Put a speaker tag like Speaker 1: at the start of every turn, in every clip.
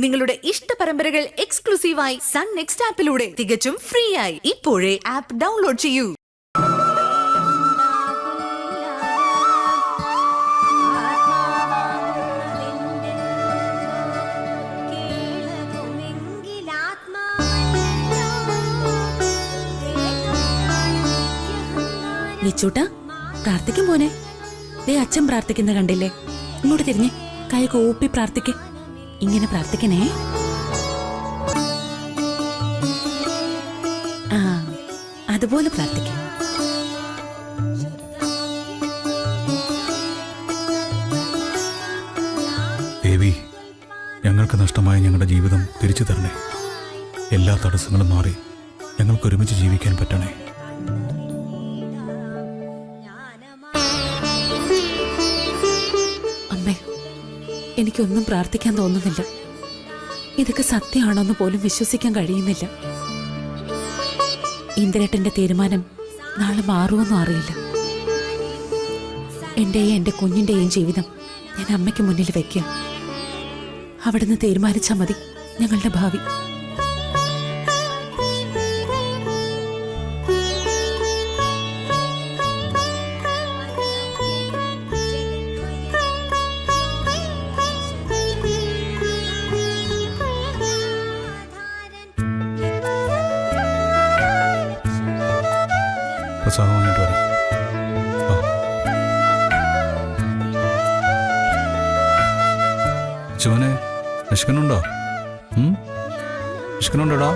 Speaker 1: നിങ്ങളുടെ ഇഷ്ട പരമ്പരകൾ എക്സ്ക്ലൂസീവായി സൺ നെക്സ്റ്റ് ആപ്പിലൂടെ തികച്ചും ഫ്രീ ആയി ഇപ്പോഴേ ആപ്പ് ഡൗൺലോഡ് ചെയ്യൂ.
Speaker 2: വിച്ചൂട്ടാ, പ്രാർത്ഥിക്കും മോനെ. ദേ അച്ഛൻ പ്രാർത്ഥിക്കുന്ന കണ്ടില്ലേ? ഇങ്ങോട്ട് തിരിഞ്ഞ് കൈ കൂപ്പി പ്രാർത്ഥിക്ക്. ഇങ്ങനെ പ്രാർത്ഥിക്കണേ. ആ, അതുപോലെ പ്രാർത്ഥിക്ക.
Speaker 3: ദേവി, ഞങ്ങൾക്ക് നഷ്ടമായ ഞങ്ങളുടെ ജീവിതം തിരിച്ചു തരണേ. എല്ലാ തടസ്സങ്ങളും മാറി ഞങ്ങൾക്ക് ഒരുമിച്ച് ജീവിക്കാൻ പറ്റണേ.
Speaker 2: എനിക്കൊന്നും പ്രാർത്ഥിക്കാൻ തോന്നുന്നില്ല. ഇതൊക്കെ സത്യമാണോന്ന് പോലും വിശ്വസിക്കാൻ കഴിയുന്നില്ല. ഇന്ദ്രേട്ടന്റെ തീരുമാനം നാളെ മാറുമെന്നും അറിയില്ല. എന്റെയും എന്റെ കുഞ്ഞിന്റെയും ജീവിതം ഞാൻ അമ്മയ്ക്ക് മുന്നിൽ വെക്കുക. അവിടുന്ന് തീരുമാനിച്ചാൽ മതി ഞങ്ങളുടെ ഭാവി.
Speaker 3: പ്രസാദം വാങ്ങിയിട്ട് വരാം. ശിവനെ, വിശക്കനുണ്ടോ? വിശക്കനുണ്ടോടാ?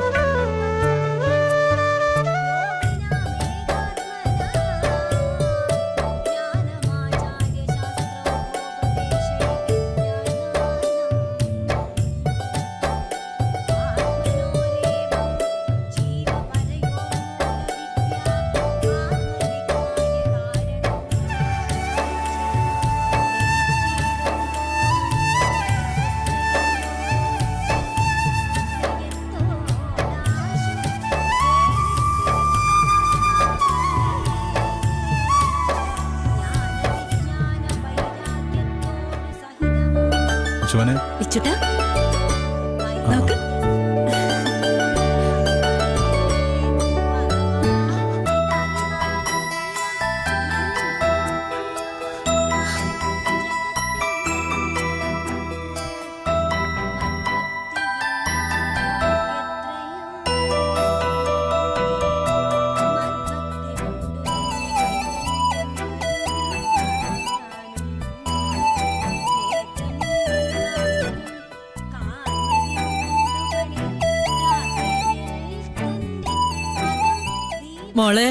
Speaker 3: ശിവനെ,
Speaker 2: വിച്ചുട്ടാ, നോക്ക്.
Speaker 4: മോളെ,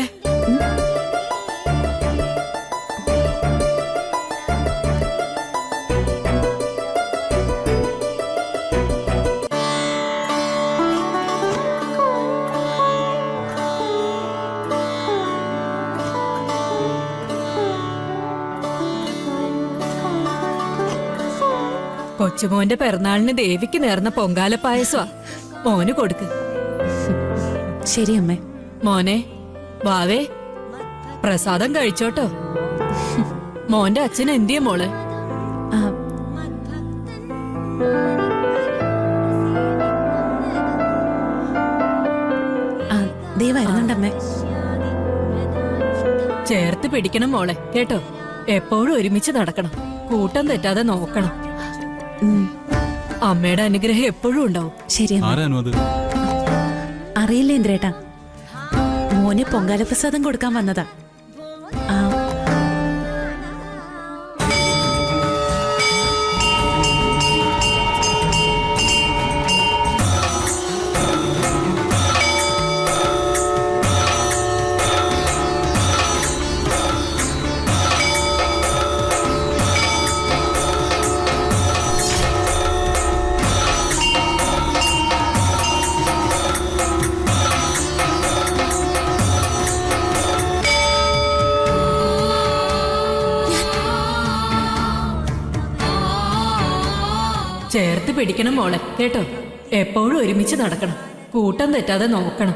Speaker 4: കൊച്ചുമോന്റെ പിറന്നാളിന് ദേവിക്ക് നേർന്ന പൊങ്കാല പായസമാ. മോന് കൊടുക്ക്.
Speaker 2: ശരി അമ്മേ.
Speaker 4: മോനെ, വാവേ, പ്രസാദം കഴിച്ചോട്ടോ. മോന്റെ അച്ഛൻ എന്തിയെ മോളെ?
Speaker 2: വരുന്നുണ്ടമ്മേ.
Speaker 4: ചേർത്ത് പിടിക്കണം മോളെ, കേട്ടോ. എപ്പോഴും ഒരുമിച്ച് നടക്കണം, കൂട്ടം തെറ്റാതെ നോക്കണം. അമ്മയുടെ അനുഗ്രഹം എപ്പോഴും ഉണ്ടാവും.
Speaker 2: ശരി, അറിയില്ല ഇന്ദ്രേട്ടാ, മോന് പൊങ്കാല പ്രസാദം കൊടുക്കാൻ വന്നതാ.
Speaker 4: ചേർത്ത് പിടിക്കണം മോളെ, കേട്ടോ. എപ്പോഴും ഒരുമിച്ച് നടക്കണം, കൂട്ടം തെറ്റാതെ നോക്കണം.